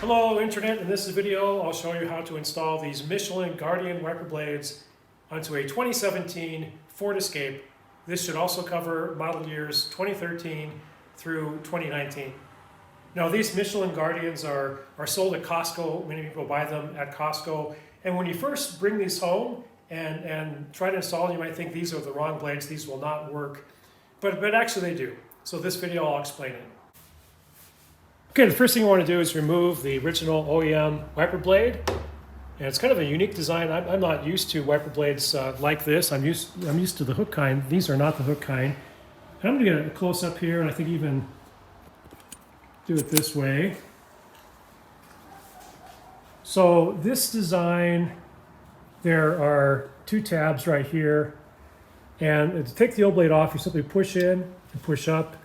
Hello Internet, in this video I'll show you how to install these Michelin Guardian wiper blades onto a 2017 Ford Escape. This should also cover model years 2013 through 2019. Now these Michelin Guardians are sold at Costco. Many people buy them at Costco, and when you first bring these home and try to install them, you might think these are the wrong blades, these will not work, but actually they do. So this video I'll explain it. Okay, the first thing you want to do is remove the original OEM wiper blade. And it's kind of a unique design. I'm not used to wiper blades like this. I'm used to the hook kind. These are not the hook kind. And I'm going to get a close up here, and I think even do it this way. So this design, there are two tabs right here. And to take the old blade off, you simply push in and push up,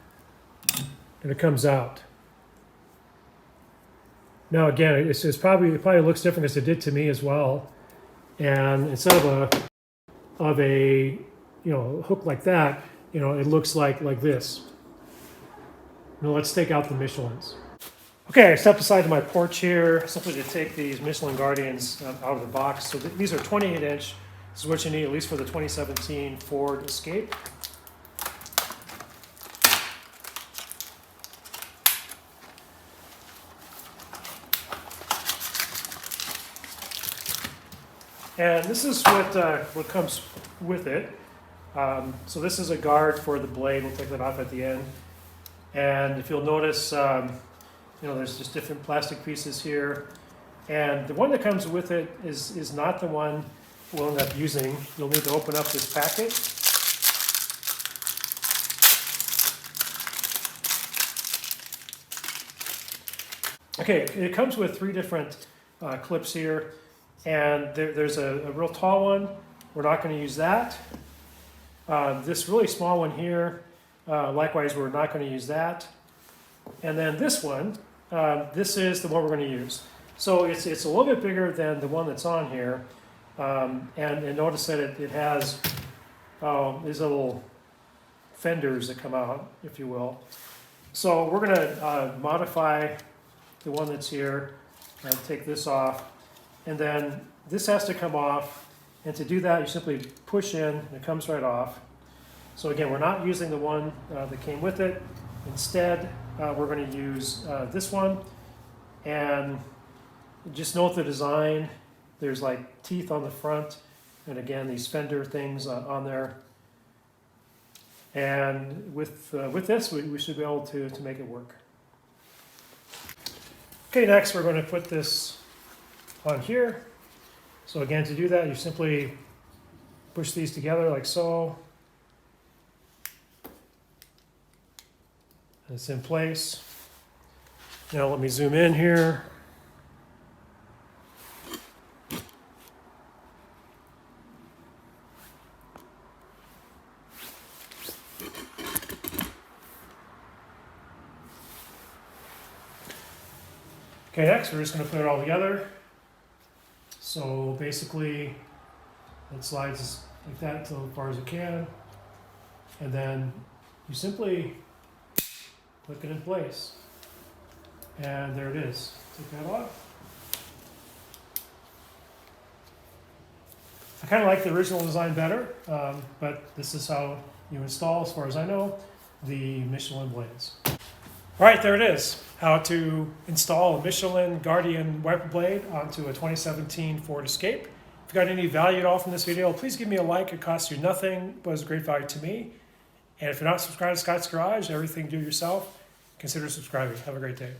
and it comes out. Now again, it probably looks different as it did to me as well. And instead of a hook like that, it looks like this. Now let's take out the Michelins. Okay, I stepped aside to my porch here simply to take these Michelin Guardians out of the box. So these are 28-inch. This is what you need at least for the 2017 Ford Escape. And this is what comes with it. So this is a guard for the blade. We'll take that off at the end. And if you'll notice, there's just different plastic pieces here. And the one that comes with it is not the one we'll end up using. You'll need to open up this packet. Okay, it comes with three different clips here. And there's a real tall one. We're not going to use that. This really small one here, likewise, we're not going to use that. And then this one, this is the one we're going to use. So it's a little bit bigger than the one that's on here. And notice that it has these little fenders that come out, if you will. So we're going to modify the one that's here and take this off. And then this has to come off, and to do that you simply push in and it comes right off. So again, we're not using the one that came with it. Instead, we're going to use this one. And just note the design. There's like teeth on the front, and again these fender things on there. And with this, we should be able to make it work. Okay, next we're going to put this on here. So again, to do that, you simply push these together like so. And it's in place. Now let me zoom in here. Okay, next we're just going to put it all together. So basically, it slides like that until as far as it can, and then you simply click it in place, and there it is. Take that off. I kind of like the original design better, but this is how you install, as far as I know, the Michelin blades. All right, there it is. How to install a Michelin Guardian wiper blade onto a 2017 Ford Escape. If you got any value at all from this video, please give me a like. It costs you nothing, but it's great value to me. And if you're not subscribed to Scott's Garage, everything do yourself, consider subscribing. Have a great day.